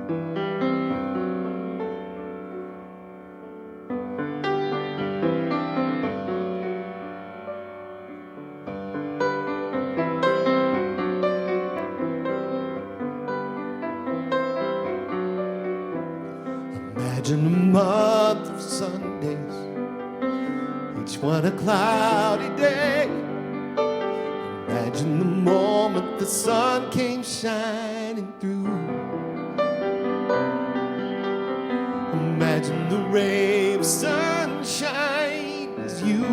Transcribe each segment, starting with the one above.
Imagine a month of Sundays, each one a cloudy day. Imagine the moment the sun came shining through. Imagine the ray of sunshine as you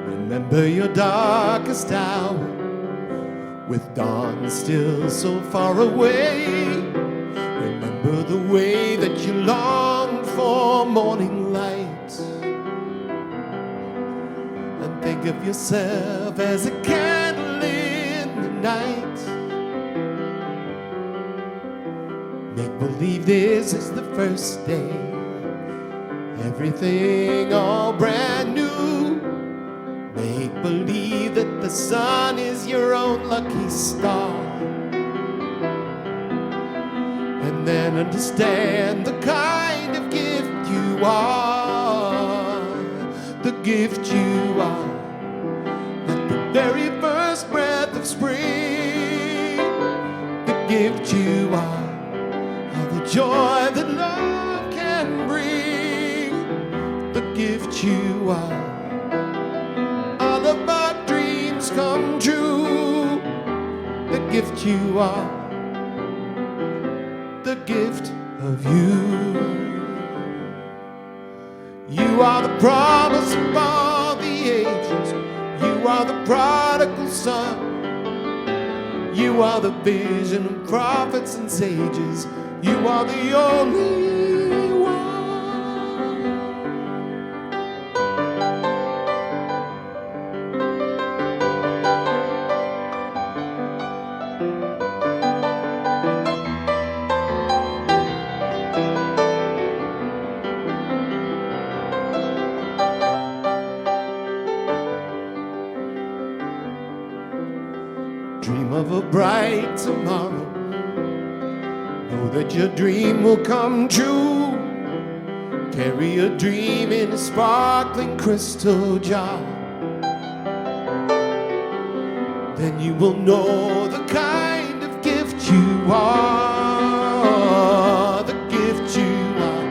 remember your darkest hour, with dawn still so far away. Remember the way that you longed for morning light, and think of yourself as a candle in the night. Make believe this is the first day, everything all brand new. Make believe that the sun is your own lucky star, and then understand the kind of gift you are, the gift you are, at the very first breath of spring. The gift you are the joy that love can bring. The gift you are, all of our dreams come true. The gift you are, the gift of you. You are the promise of all the ages. You are the prodigal son. You are the vision of prophets and sages. You are the only one. Dream of a bright tomorrow. Know that your dream will come true. Carry a dream in a sparkling crystal jar. Then you will know the kind of gift you are. The gift you are,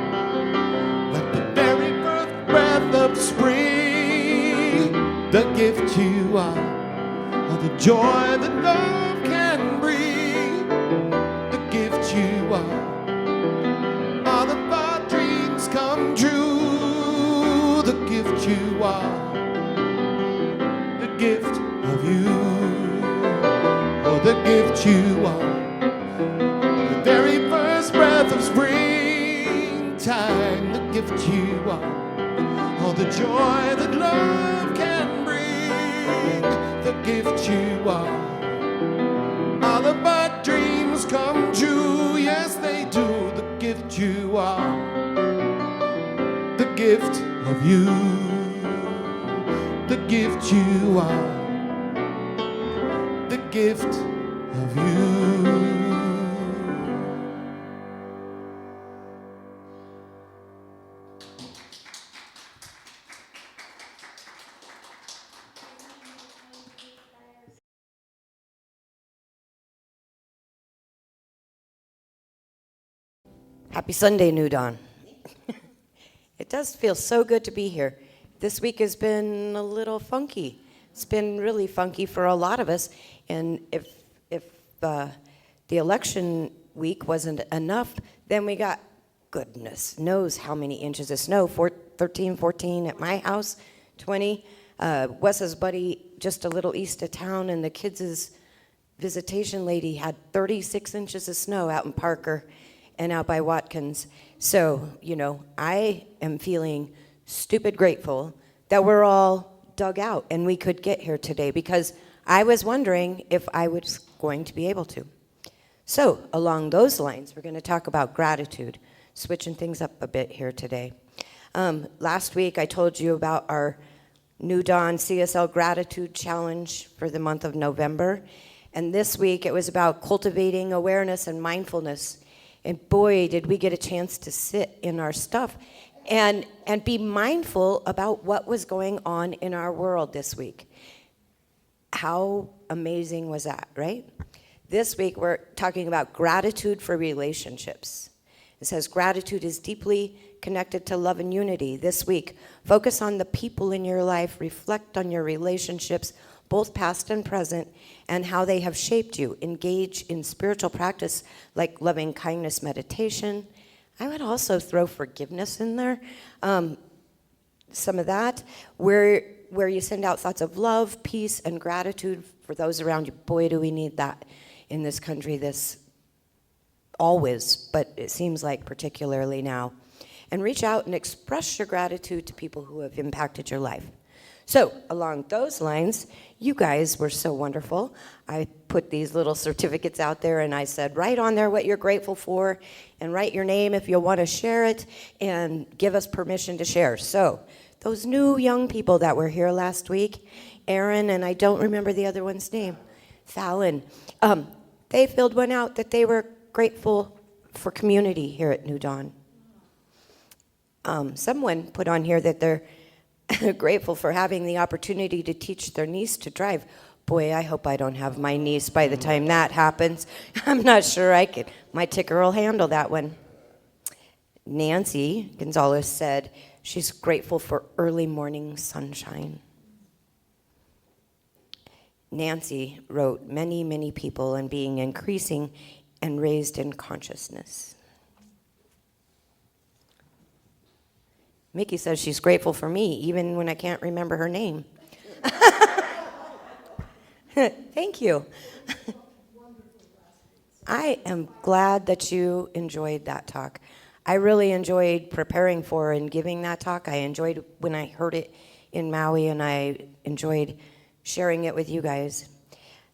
like the very first breath of spring. The gift you are the joy that love can bring. The gift you are, all of our dreams come true. The gift you are, the gift of you. Oh, the gift you are, the very first breath of springtime. The gift you are, all the joy that love can bring. The gift you are, all of our dreams come true. Yes, they do. The gift you are, the gift of you. The gift you are, the gift of you. Happy Sunday, New Dawn. It does feel so good to be here. This week has been a little funky. It's been really funky for a lot of us. And if the election week wasn't enough, then we got goodness knows how many inches of snow. 13, 14 at my house, 20. Wes's buddy just a little east of town, and the kids' visitation lady had 36 inches of snow out in Parker and out by Watkins. So, you know, I am feeling stupid grateful that we're all dug out and we could get here today, because I was wondering if I was going to be able to. So, along those lines, we're going to talk about gratitude, switching things up a bit here today. Last week, I told you about our New Dawn CSL Gratitude Challenge for the month of November. And this week it was about cultivating awareness and mindfulness. And boy, did we get a chance to sit in our stuff and be mindful about what was going on in our world this week. How amazing was that, right? This week we're talking about gratitude for relationships. It says gratitude is deeply connected to love and unity. This week, focus on the people in your life, reflect on your relationships, both past and present, and how they have shaped you. Engage in spiritual practice like loving kindness meditation. I would also throw forgiveness in there. Some of that, where you send out thoughts of love, peace, and gratitude for those around you. Boy, do we need that in this country, this always, but it seems like particularly now. And reach out and express your gratitude to people who have impacted your life. So, along those lines, you guys were so wonderful. I put these little certificates out there and I said, write on there what you're grateful for and write your name if you want to share it and give us permission to share. So, those new young people that were here last week, Aaron and I don't remember the other one's name, Fallon, they filled one out that they were grateful for community here at New Dawn. Someone put on here that they're grateful for having the opportunity to teach their niece to drive. Boy, I hope I don't have my niece by the time that happens. I'm not sure my ticker will handle that one. Nancy Gonzalez said she's grateful for early morning sunshine. Nancy wrote, many, many people and being increasing and raised in consciousness. Mickey says she's grateful for me, even when I can't remember her name. Thank you. I am glad that you enjoyed that talk. I really enjoyed preparing for and giving that talk. I enjoyed when I heard it in Maui, and I enjoyed sharing it with you guys.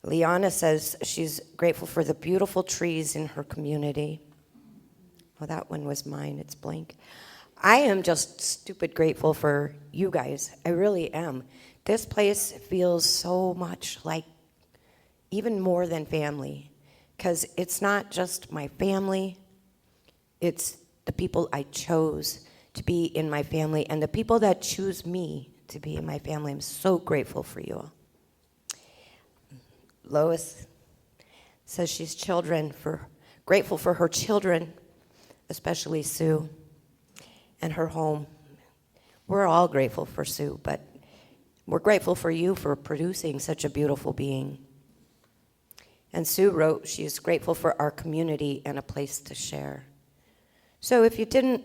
Liana says she's grateful for the beautiful trees in her community. Oh, that one was mine. It's blank. I am just stupid grateful for you guys. I really am. This place feels so much like even more than family, because it's not just my family, it's the people I chose to be in my family and the people that choose me to be in my family. I'm so grateful for you all. Lois says she's grateful for her children, especially Sue, and her home. We're all grateful for Sue, but we're grateful for you for producing such a beautiful being. And Sue wrote she's grateful for our community and a place to share. So if you didn't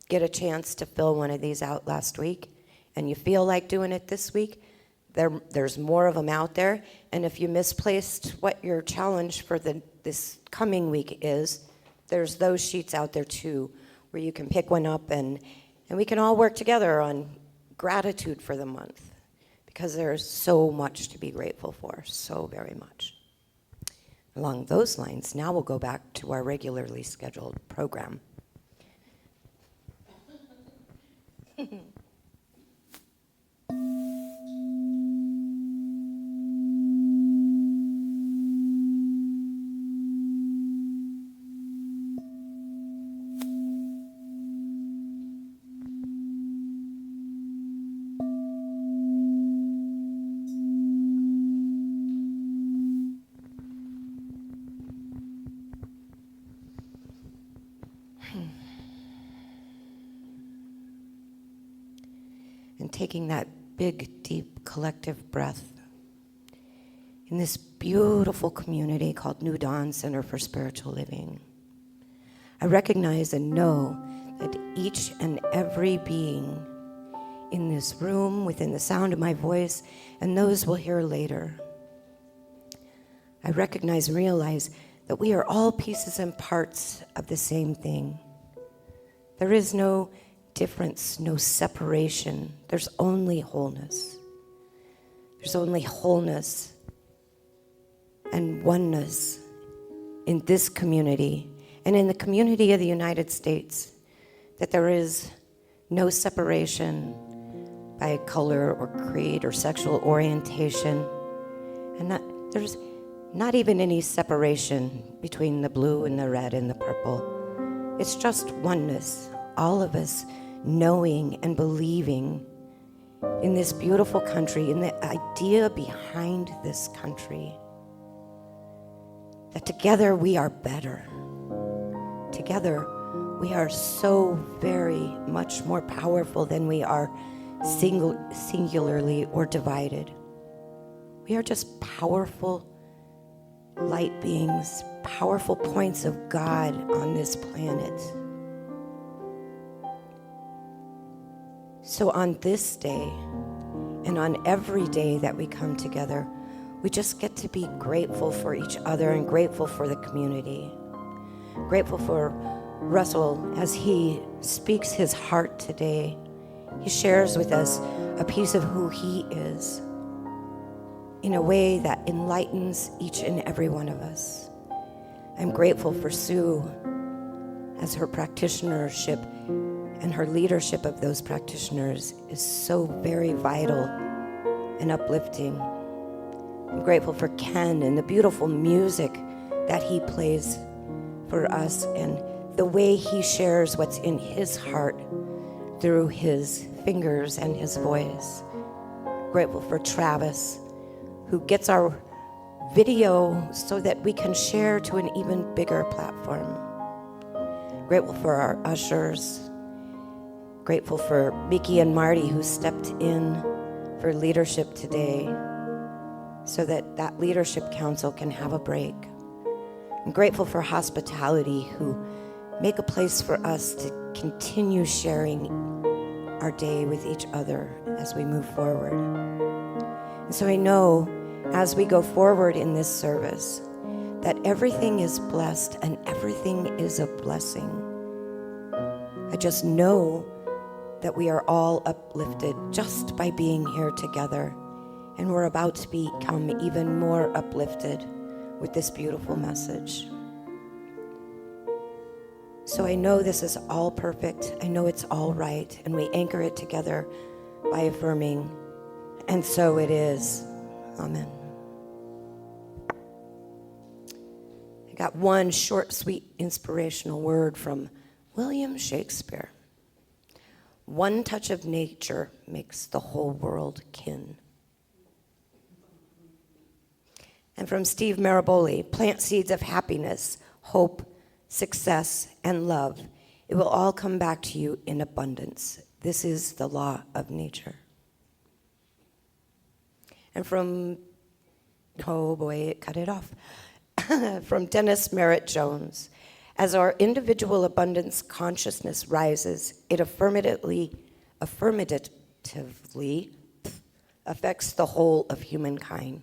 get a chance to fill one of these out last week and you feel like doing it this week, there's more of them out there. And if you misplaced what your challenge for this coming week is, there's those sheets out there too, where you can pick one up and we can all work together on gratitude for the month, because there's so much to be grateful for, so very much. Along those lines, now we'll go back to our regularly scheduled program. And taking that big, deep, collective breath in this beautiful community called New Dawn Center for Spiritual Living. I recognize and know that each and every being in this room, within the sound of my voice, and those we'll hear later, I recognize and realize that we are all pieces and parts of the same thing. There is no difference, no separation. There's only wholeness. There's only wholeness and oneness in this community and in the community of the United States, that there is no separation by color or creed or sexual orientation, and that There's not even any separation between the blue and the red and the purple. It's just oneness, all of us knowing and believing in this beautiful country, in the idea behind this country, that together we are better. Together we are so very much more powerful than we are singularly or divided. We are just powerful light beings, powerful points of God on this planet. So on this day, and on every day that we come together, we just get to be grateful for each other and grateful for the community. Grateful for Russell as he speaks his heart today. He shares with us a piece of who he is in a way that enlightens each and every one of us. I'm grateful for Sue as her practitionership and her leadership of those practitioners is so very vital and uplifting. I'm grateful for Ken and the beautiful music that he plays for us and the way he shares what's in his heart through his fingers and his voice. Grateful for Travis, who gets our video so that we can share to an even bigger platform. Grateful for our ushers. Grateful for Mickey and Marty, who stepped in for leadership today so that that leadership council can have a break. I'm grateful for hospitality, who make a place for us to continue sharing our day with each other as we move forward. And so I know as we go forward in this service that everything is blessed and everything is a blessing. I just know that we are all uplifted just by being here together, and we're about to become even more uplifted with this beautiful message. So I know this is all perfect. I know it's all right, and we anchor it together by affirming, and so it is. Amen. I got one short, sweet, inspirational word from William Shakespeare. One touch of nature makes the whole world kin. And from Steve Maraboli, plant seeds of happiness, hope, success, and love. It will all come back to you in abundance. This is the law of nature. And from, oh boy, it cut it off. From Dennis Merritt Jones. As our individual abundance consciousness rises, it affirmatively affects the whole of humankind.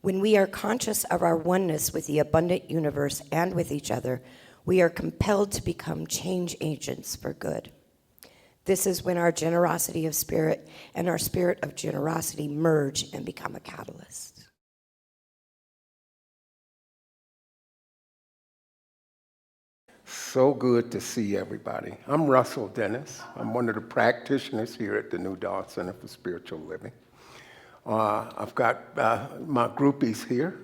When we are conscious of our oneness with the abundant universe and with each other, we are compelled to become change agents for good. This is when our generosity of spirit and our spirit of generosity merge and become a catalyst. So good to see everybody. I'm Russell Dennis. I'm one of the practitioners here at the New Dawn Center for Spiritual Living. I've got my groupies here.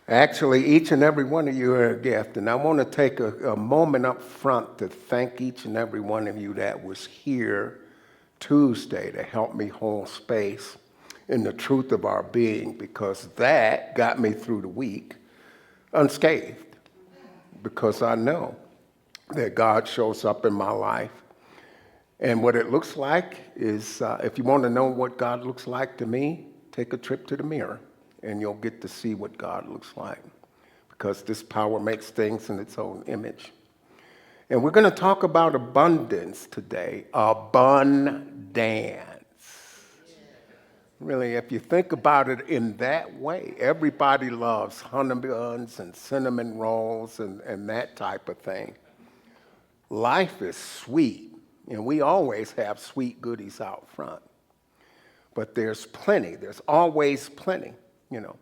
Actually, each and every one of you are a gift, and I want to take a moment up front to thank each and every one of you that was here Tuesday to help me hold space in the truth of our being, because that got me through the week unscathed, because I know that God shows up in my life. And what it looks like is, if you want to know what God looks like to me, take a trip to the mirror, and you'll get to see what God looks like, because this power makes things in its own image. And we're going to talk about abundance today, abundance. Really, if you think about it in that way, everybody loves honey buns and cinnamon rolls and that type of thing. Life is sweet, and we always have sweet goodies out front. But there's plenty. There's always plenty, you know.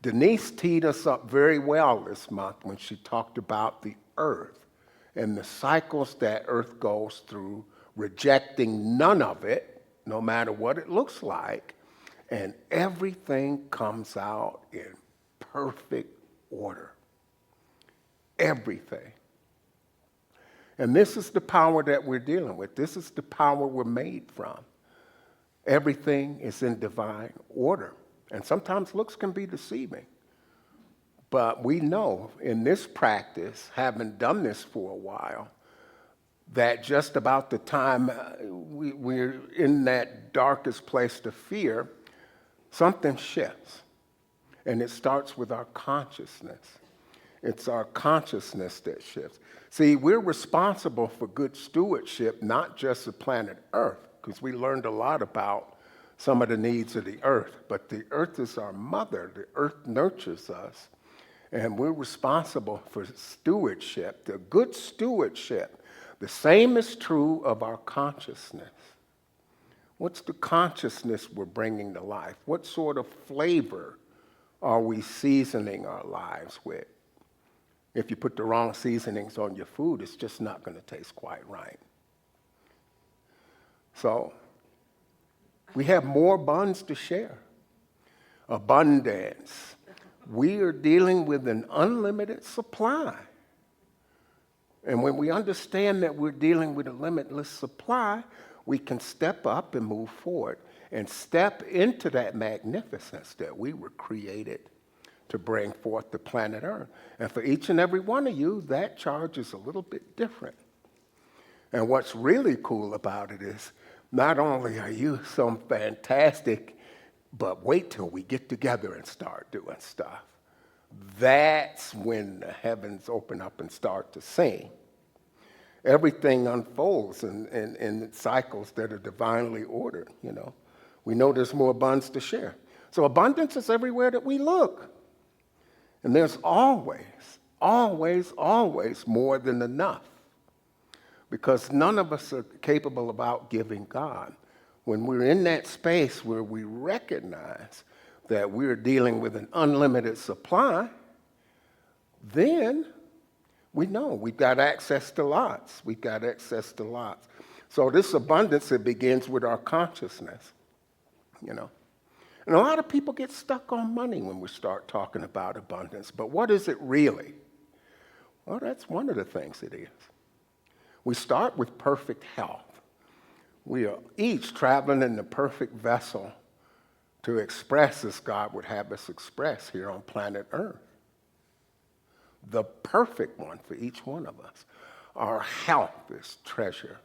Denise teed us up very well this month when she talked about the earth and the cycles that earth goes through, rejecting none of it, no matter what it looks like, and everything comes out in perfect order. Everything. And this is the power that we're dealing with. This is the power we're made from. Everything is in divine order. And sometimes looks can be deceiving. But we know in this practice, having done this for a while, that just about the time we're in that darkest place to fear, something shifts. And it starts with our consciousness. It's our consciousness that shifts. See, we're responsible for good stewardship, not just of planet Earth, because we learned a lot about some of the needs of the earth. But the earth is our mother. The earth nurtures us. And we're responsible for stewardship, the good stewardship. The same is true of our consciousness. What's the consciousness we're bringing to life? What sort of flavor are we seasoning our lives with? If you put the wrong seasonings on your food, it's just not going to taste quite right. So, we have more buns to share. Abundance. We are dealing with an unlimited supply. And when we understand that we're dealing with a limitless supply, we can step up and move forward and step into that magnificence that we were created to bring forth to planet Earth. And for each and every one of you, that charge is a little bit different. And what's really cool about it is not only are you some fantastic, but wait till we get together and start doing stuff. That's when the heavens open up and start to sing. Everything unfolds in cycles that are divinely ordered, you know. We know there's more buns to share. So abundance is everywhere that we look. And there's always, always, always more than enough. Because none of us are capable of outgiving God. When we're in that space where we recognize that we're dealing with an unlimited supply, then we know we've got access to lots. We've got access to lots. So this abundance, it begins with our consciousness, you know. And a lot of people get stuck on money when we start talking about abundance. But what is it really? Well, that's one of the things it is. We start with perfect health. We are each traveling in the perfect vessel to express as God would have us express here on planet Earth. The perfect one for each one of us. Our health is treasure.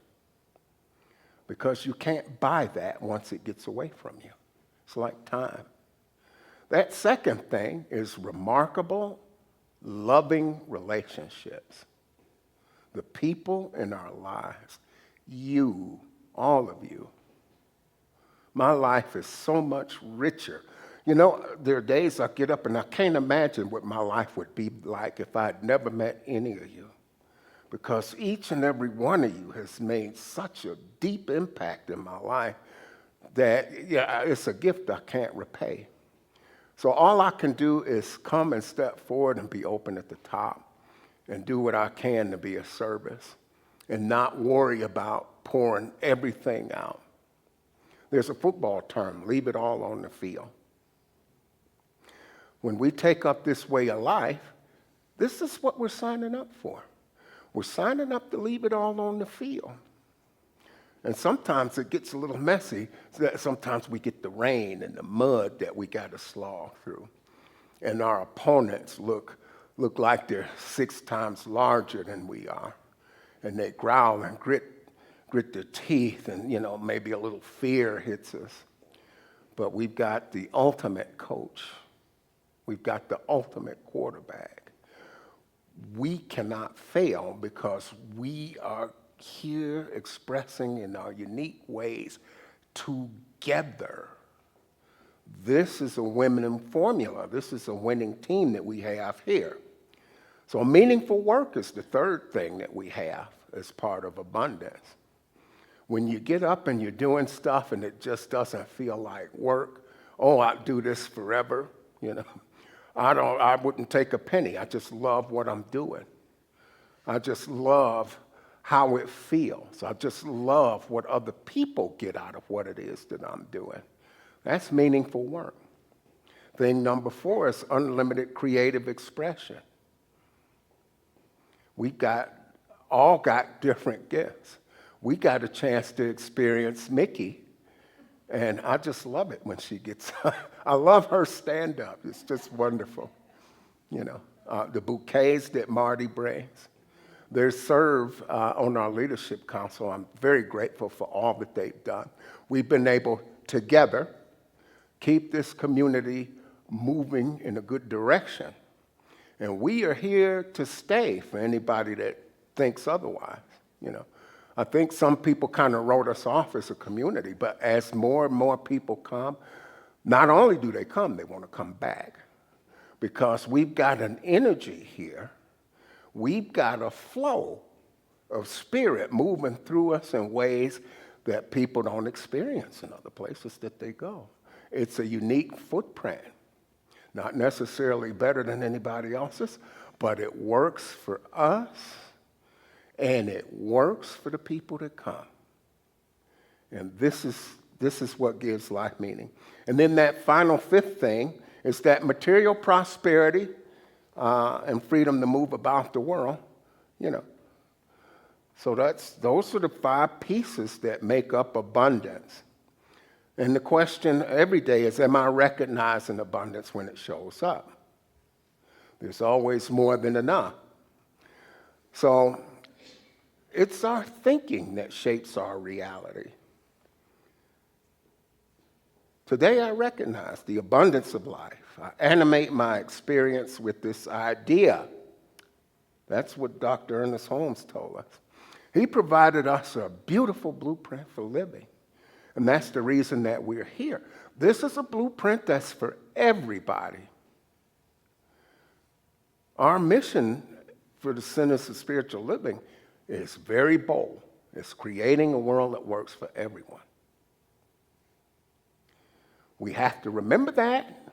Because you can't buy that once it gets away from you. It's like time. That second thing is remarkable, loving relationships. The people in our lives, you, all of you. My life is so much richer. You know, there are days I get up and I can't imagine what my life would be like if I had never met any of you. Because each and every one of you has made such a deep impact in my life that, yeah, it's a gift I can't repay. So all I can do is come and step forward and be open at the top and do what I can to be of service and not worry about pouring everything out. There's a football term, leave it all on the field. When we take up this way of life, this is what we're signing up for. We're signing up to leave it all on the field. And sometimes it gets a little messy. Sometimes we get the rain and the mud that we got to slog through. And our opponents look like they're 6 times larger than we are. And they growl and grit their teeth, and, you know, maybe a little fear hits us. But we've got the ultimate coach. We've got the ultimate quarterback. We cannot fail because we are here expressing in our unique ways together. This is a winning formula. This is a winning team that we have here. So meaningful work is the third thing that we have as part of abundance. When you get up and you're doing stuff and it just doesn't feel like work, oh, I'll do this forever, you know. I wouldn't take a penny. I just love what I'm doing. I just love how it feels. I just love what other people get out of what it is that I'm doing. That's meaningful work. Thing number 4 is unlimited creative expression. We all got different gifts. We got a chance to experience Mickey, and I just love it when she gets I love her stand-up. It's just wonderful. You know, the bouquets that Marty brings. They serve on our leadership council. I'm very grateful for all that they've done. We've been able together keep this community moving in a good direction. And we are here to stay for anybody that thinks otherwise. You know, I think some people kind of wrote us off as a community, but as more and more people come, not only do they come, they want to come back. Because we've got an energy here. We've got a flow of spirit moving through us in ways that people don't experience in other places that they go. It's a unique footprint. Not necessarily better than anybody else's, but it works for us, and it works for the people that come. And this is what gives life meaning. And then that final 5th thing is that material prosperity and freedom to move about the world, you know. So those are the 5 pieces that make up abundance. And the question every day is, am I recognizing abundance when it shows up? There's always more than enough. So it's our thinking that shapes our reality. Today I recognize the abundance of life. I animate my experience with this idea. That's what Dr. Ernest Holmes told us. He provided us a beautiful blueprint for living. And that's the reason that we're here. This is a blueprint that's for everybody. Our mission for the Centers of Spiritual Living is very bold. It's creating a world that works for everyone. We have to remember that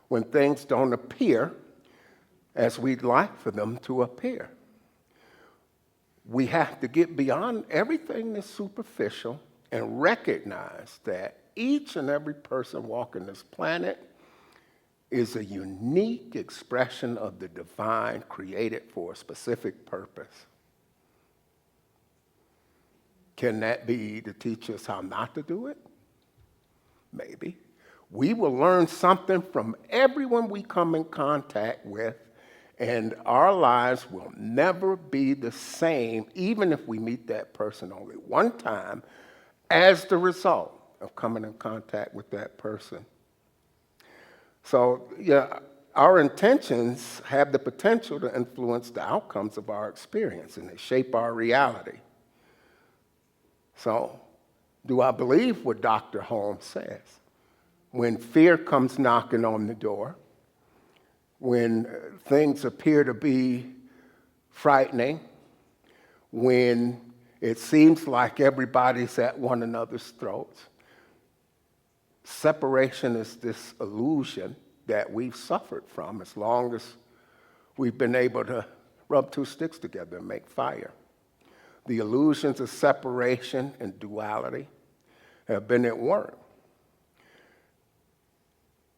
when things don't appear as we'd like for them to appear. We have to get beyond everything that's superficial and recognize that each and every person walking this planet is a unique expression of the divine created for a specific purpose. Can that be to teach us how not to do it? Maybe. We will learn something from everyone we come in contact with, and our lives will never be the same, even if we meet that person only one time, as the result of coming in contact with that person. So, yeah, our intentions have the potential to influence the outcomes of our experience, and they shape our reality. So, do I believe what Dr. Holmes says? When fear comes knocking on the door, when things appear to be frightening, when it seems like everybody's at one another's throats, separation is this illusion that we've suffered from as long as we've been able to rub 2 sticks together and make fire. The illusions of separation and duality have been at work.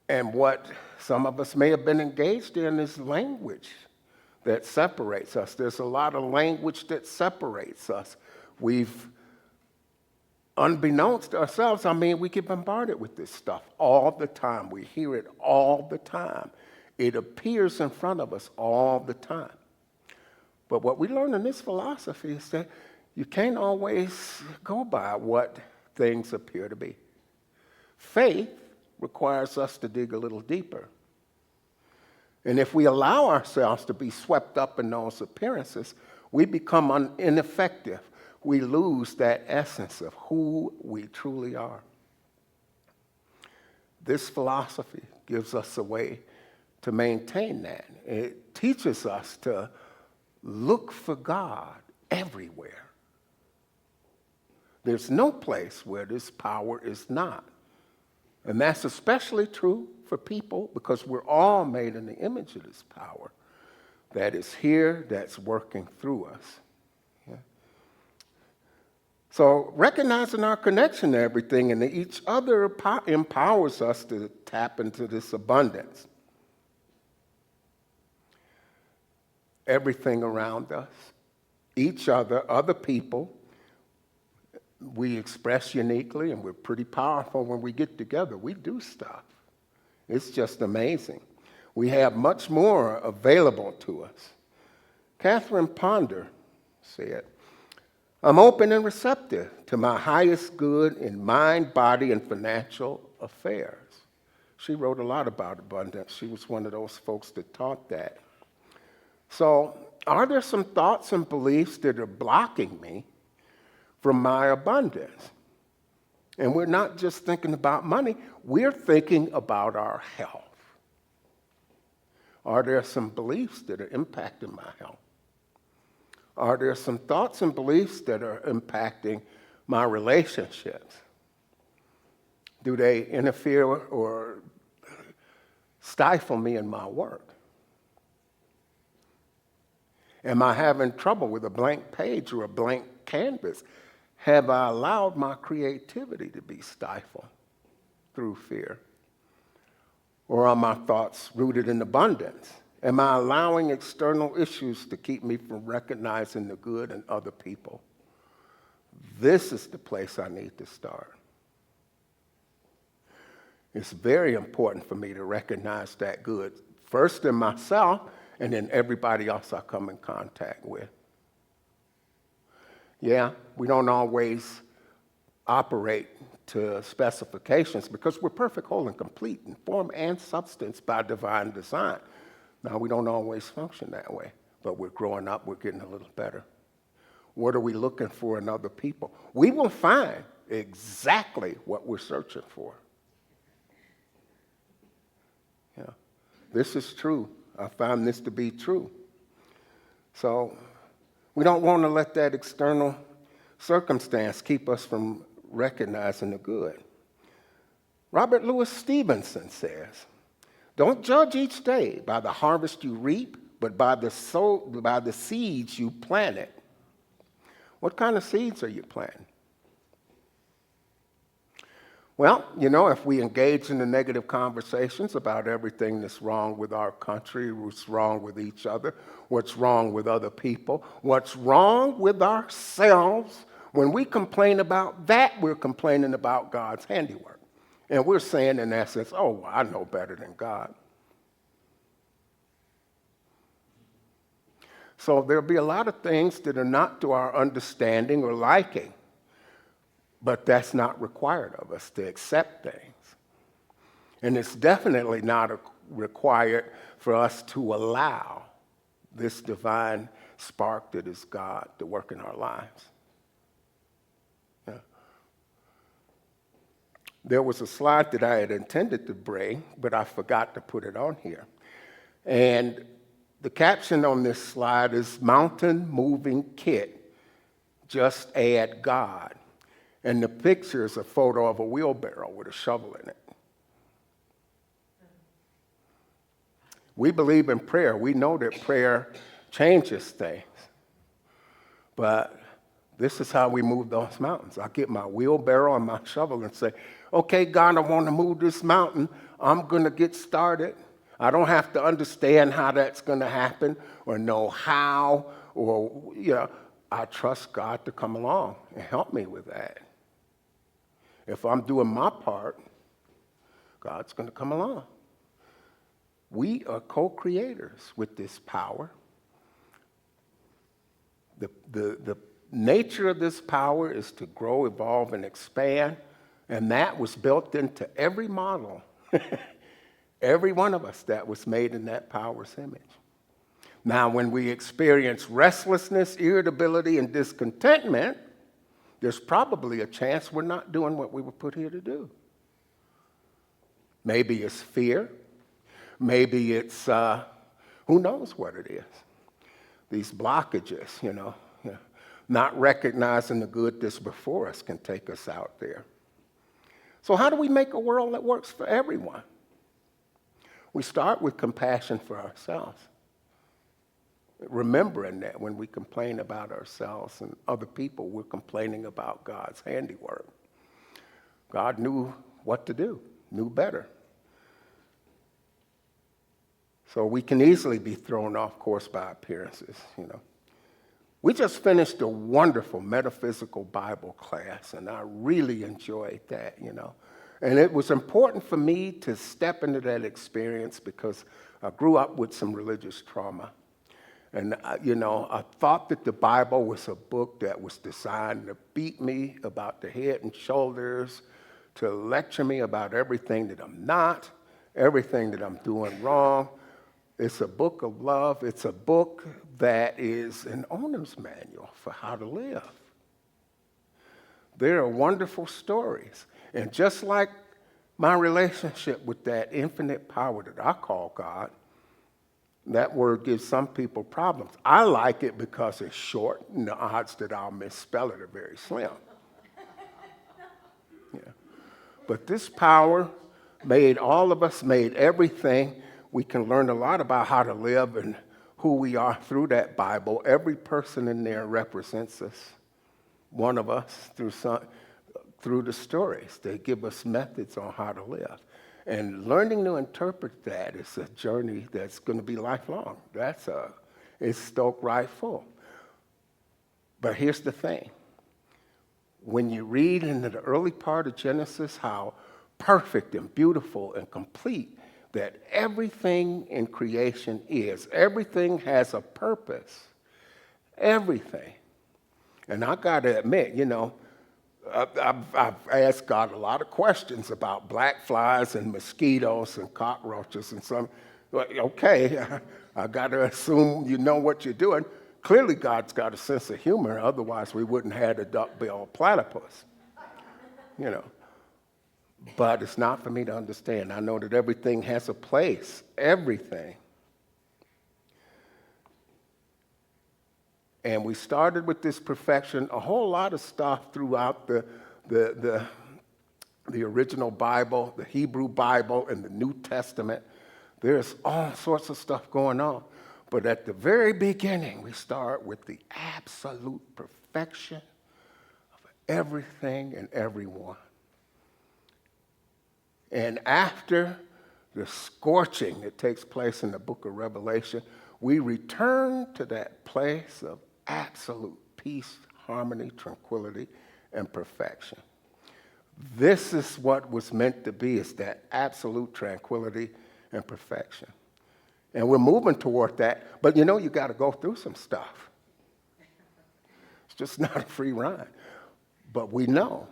And what some of us may have been engaged in is language that separates us. There's a lot of language that separates us. We've, unbeknownst to ourselves, we get bombarded with this stuff all the time. We hear it all the time. It appears in front of us all the time. But what we learn in this philosophy is that you can't always go by what things appear to be. Faith requires us to dig a little deeper. And if we allow ourselves to be swept up in those appearances, we become ineffective. We lose that essence of who we truly are. This philosophy gives us a way to maintain that. It teaches us to look for God everywhere. There's no place where this power is not. And that's especially true for people because we're all made in the image of this power that is here, that's working through us. Yeah. So recognizing our connection to everything and that each other empowers us to tap into this abundance. Everything around us, each other, other people, we express uniquely, and we're pretty powerful when we get together. We do stuff. It's just amazing. We have much more available to us. Catherine Ponder said, I'm open and receptive to my highest good in mind, body, and financial affairs. She wrote a lot about abundance. She was one of those folks that taught that. So, are there some thoughts and beliefs that are blocking me from my abundance? And we're not just thinking about money, we're thinking about our health. Are there some beliefs that are impacting my health? Are there some thoughts and beliefs that are impacting my relationships? Do they interfere or stifle me in my work? Am I having trouble with a blank page or a blank canvas? Have I allowed my creativity to be stifled through fear? Or are my thoughts rooted in abundance? Am I allowing external issues to keep me from recognizing the good in other people? This is the place I need to start. It's very important for me to recognize that good, first in myself, and then everybody else I come in contact with. Yeah, we don't always operate to specifications because we're perfect, whole, and complete in form and substance by divine design. Now, we don't always function that way, but we're growing up, we're getting a little better. What are we looking for in other people? We will find exactly what we're searching for. Yeah, this is true. I found this to be true. So we don't want to let that external circumstance keep us from recognizing the good. Robert Louis Stevenson says, don't judge each day by the harvest you reap, but by the seeds you planted. What kind of seeds are you planting? Well, if we engage in the negative conversations about everything that's wrong with our country, what's wrong with each other, what's wrong with other people, what's wrong with ourselves, when we complain about that, we're complaining about God's handiwork. And we're saying, in essence, oh, well, I know better than God. So there'll be a lot of things that are not to our understanding or liking, but that's not required of us to accept things. And it's definitely not required for us to allow this divine spark that is God to work in our lives. Yeah. There was a slide that I had intended to bring, but I forgot to put it on here. And the caption on this slide is Mountain Moving Kit, Just Add God. And the picture is a photo of a wheelbarrow with a shovel in it. We believe in prayer. We know that prayer changes things. But this is how we move those mountains. I get my wheelbarrow and my shovel and say, okay, God, I want to move this mountain. I'm going to get started. I don't have to understand how that's going to happen or know how or, I trust God to come along and help me with that. If I'm doing my part, God's going to come along. We are co-creators with this power. The nature of this power is to grow, evolve, and expand, and that was built into every model, every one of us that was made in that power's image. Now, when we experience restlessness, irritability, and discontentment, there's probably a chance we're not doing what we were put here to do. Maybe it's fear. Maybe it's, who knows what it is. These blockages, not recognizing the good that's before us can take us out there. So how do we make a world that works for everyone? We start with compassion for ourselves. remembering that when we complain about ourselves and other people, we're complaining about God's handiwork. God knew what to do, knew better. So we can easily be thrown off course by appearances, you know. We just finished a wonderful metaphysical Bible class, and I really enjoyed that, you know. And it was important for me to step into that experience because I grew up with some religious trauma. And, you know, I thought that the Bible was a book that was designed to beat me about the head and shoulders, to lecture me about everything that I'm not, everything that I'm doing wrong. It's a book of love. It's a book that is an owner's manual for how to live. There are wonderful stories. And just like my relationship with that infinite power that I call God, that word gives some people problems. I like it because it's short, and the odds that I'll misspell it are very slim. Yeah. But this power made all of us, made everything. We can learn a lot about how to live and who we are through that Bible. Every person in there represents us, one of us, through the stories. They give us methods on how to live. And learning to interpret that is a journey that's going to be lifelong. It's stoked right full. But here's the thing. When you read in the early part of Genesis how perfect and beautiful and complete that everything in creation is, everything has a purpose, everything. And I got to admit, you know, I've asked God a lot of questions about black flies and mosquitoes and cockroaches and some. Okay, I got to assume you know what you're doing. Clearly, God's got a sense of humor. Otherwise, we wouldn't have a duck-billed platypus. You know, but it's not for me to understand. I know that everything has a place. Everything. And we started with this perfection, a whole lot of stuff throughout the original Bible, the Hebrew Bible, and the New Testament. There's all sorts of stuff going on. But at the very beginning, we start with the absolute perfection of everything and everyone. And after the scorching that takes place in the book of Revelation, we return to that place of absolute peace, harmony, tranquility, and perfection. This is what was meant to be, is that absolute tranquility and perfection. And we're moving toward that, but you know, you got to go through some stuff. It's just not a free ride. But we know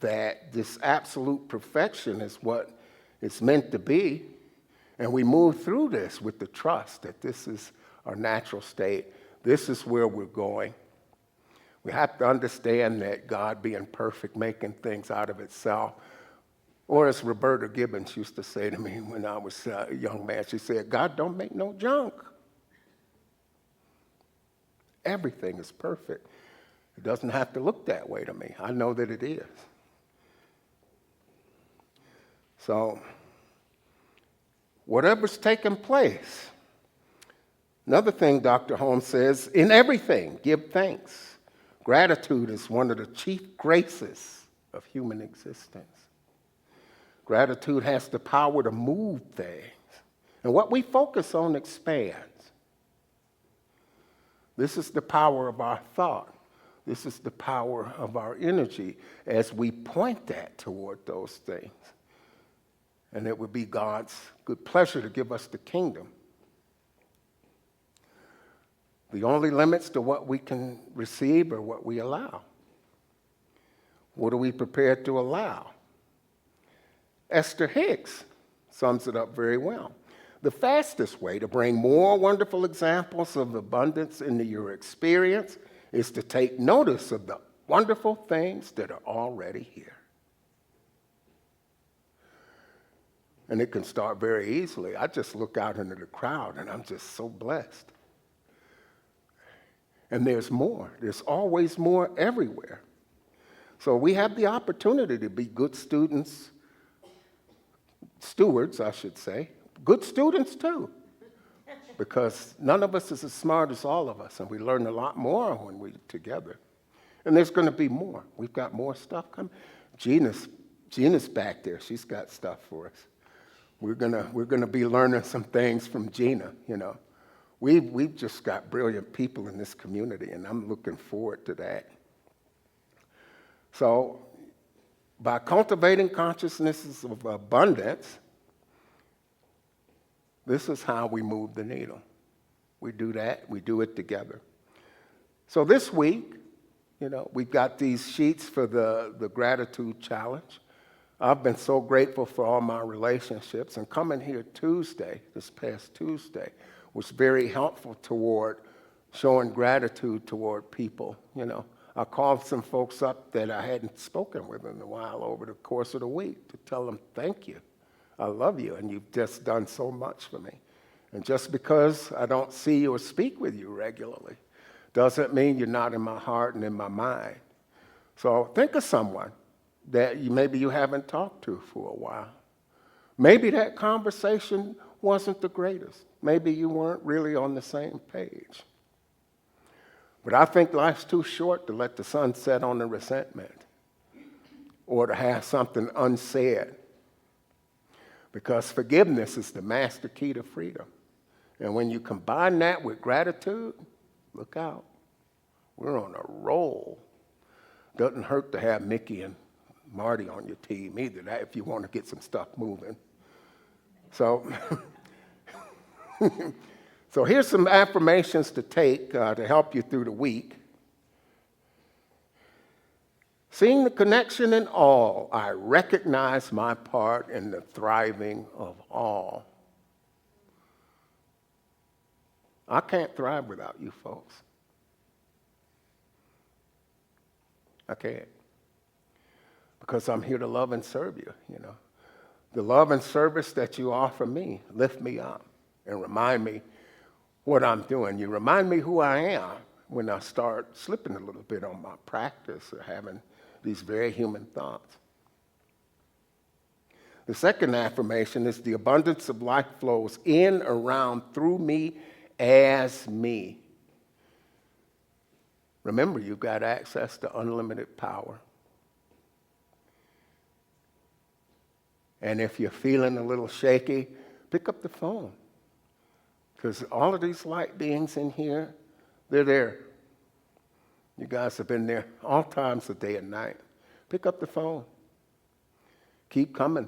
that this absolute perfection is what it's meant to be, and we move through this with the trust that this is our natural state. This is where we're going. We have to understand that God being perfect, making things out of itself, or as Roberta Gibbons used to say to me when I was a young man, she said, God don't make no junk. Everything is perfect. It doesn't have to look that way to me. I know that it is. So, whatever's taking place. Another thing Dr. Holmes says, in everything, give thanks. Gratitude is one of the chief graces of human existence. Gratitude has the power to move things. And what we focus on expands. This is the power of our thought. This is the power of our energy as we point that toward those things. And it would be God's good pleasure to give us the kingdom. The only limits to what we can receive are what we allow. What are we prepared to allow? Esther Hicks sums it up very well. The fastest way to bring more wonderful examples of abundance into your experience is to take notice of the wonderful things that are already here. And it can start very easily. I just look out into the crowd and I'm just so blessed. And there's more. There's always more everywhere. So we have the opportunity to be good stewards, I should say. Good students too. because none of us is as smart as all of us, and we learn a lot more when we're together. And there's going to be more. We've got more stuff coming. Gina's back there. She's got stuff for us. We're gonna be learning some things from Gina. You know, we've just got brilliant people in this community, and I'm looking forward to that. So, by cultivating consciousnesses of abundance, this is how we move the needle. We do that. We do it together. So this week, you know, we've got these sheets for the gratitude challenge. I've been so grateful for all my relationships, and coming here this past Tuesday, was very helpful toward showing gratitude toward people. You know, I called some folks up that I hadn't spoken with in a while over the course of the week to tell them thank you. I love you, and you've just done so much for me. And just because I don't see you or speak with you regularly doesn't mean you're not in my heart and in my mind. So think of someone that maybe you haven't talked to for a while. Maybe that conversation wasn't the greatest. Maybe you weren't really on the same page. But I think life's too short to let the sun set on the resentment or to have something unsaid, because forgiveness is the master key to freedom. And when you combine that with gratitude, look out. We're on a roll. Doesn't hurt to have Mickey and Marty on your team either, that if you want to get some stuff moving. So, so here's some affirmations to take to help you through the week. Seeing the connection in all, I recognize my part in the thriving of all. I can't thrive without you folks. I can't. Because I'm here to love and serve you, you know. The love and service that you offer me lift me up and remind me what I'm doing. You remind me who I am when I start slipping a little bit on my practice or having these very human thoughts. The second affirmation is the abundance of life flows in, around, through me, as me. Remember, you've got access to unlimited power. And if you're feeling a little shaky, pick up the phone. Because all of these light beings in here, they're there. You guys have been there all times of day and night. Pick up the phone. Keep coming.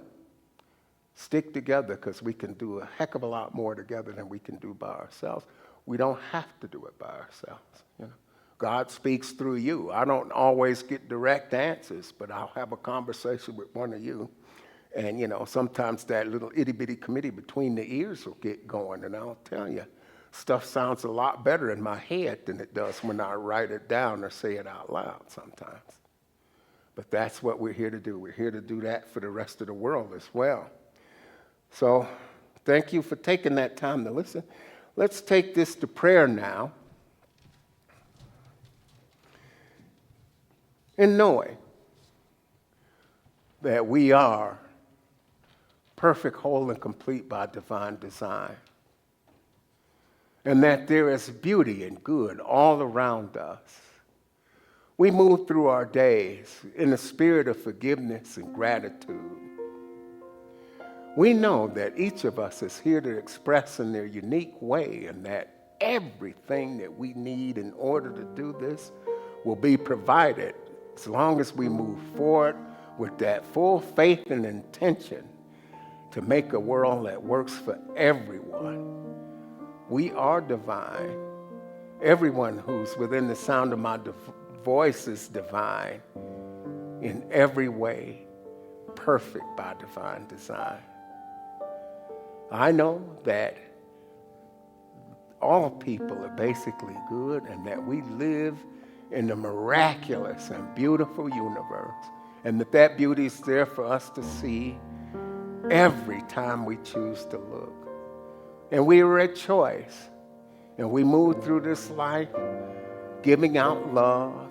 Stick together, because we can do a heck of a lot more together than we can do by ourselves. We don't have to do it by ourselves. You know? God speaks through you. I don't always get direct answers, but I'll have a conversation with one of you. And, you know, sometimes that little itty-bitty committee between the ears will get going. And I'll tell you, stuff sounds a lot better in my head than it does when I write it down or say it out loud sometimes. But that's what we're here to do. We're here to do that for the rest of the world as well. So thank you for taking that time to listen. Let's take this to prayer now. And knowing that we are perfect, whole, and complete by divine design, and that there is beauty and good all around us. We move through our days in a spirit of forgiveness and gratitude. We know that each of us is here to express in their unique way, and that everything that we need in order to do this will be provided as long as we move forward with that full faith and intention to make a world that works for everyone. We are divine. Everyone who's within the sound of my voice is divine in every way, perfect by divine design. I know that all people are basically good, and that we live in a miraculous and beautiful universe, and that beauty is there for us to see every time we choose to look. And we are a choice, and we move through this life giving out love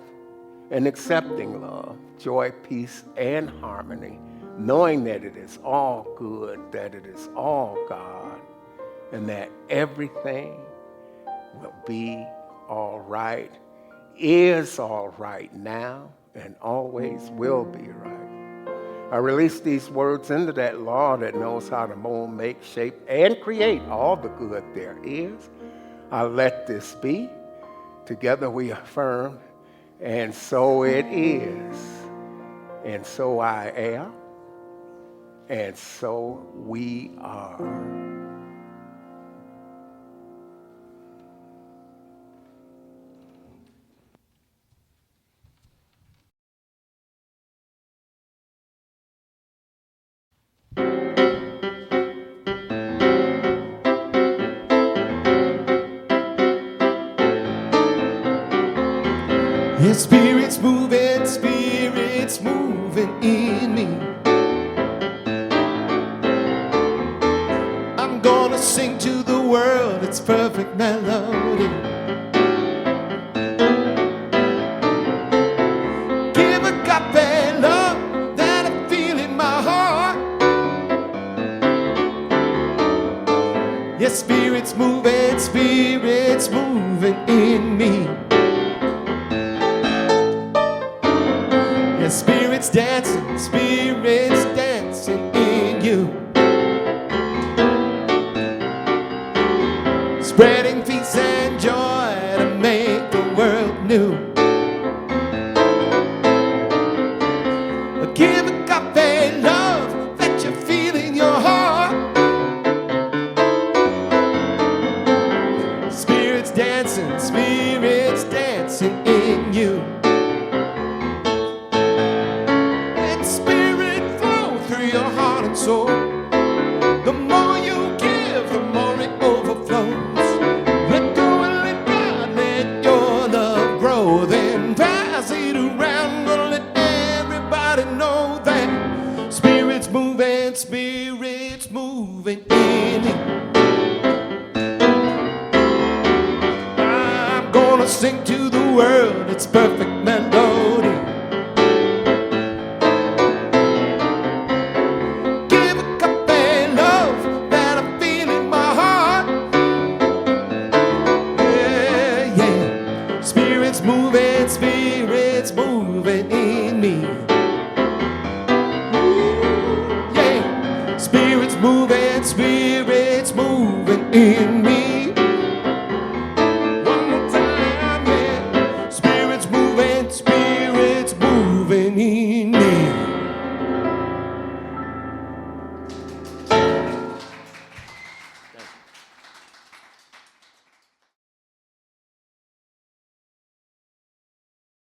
and accepting love, joy, peace, and harmony, knowing that it is all good, that it is all God, and that everything will be all right, is all right now, and always will be right. I release these words into that law that knows how to mold, make, shape, and create all the good there is. I let this be. Together we affirm, and so it is, and so I am, and so we are. His spirit's moving in me. I'm gonna sing to the world its perfect melody. Give agape love that I feel in my heart. Yes, spirit's moving in me. Your spirit's dancing in you. Spreading peace and joy to make the world new. Give agape love that you feel in your heart. Spirit's dancing in you. So the more you give, the more it overflows. Let go and let God, let your love grow. Then pass it around, gonna let everybody know that spirit's moving in it. I'm gonna sing to the world its perfect melody. Spirit's moving in me. Ooh, yeah. Spirit's moving in me.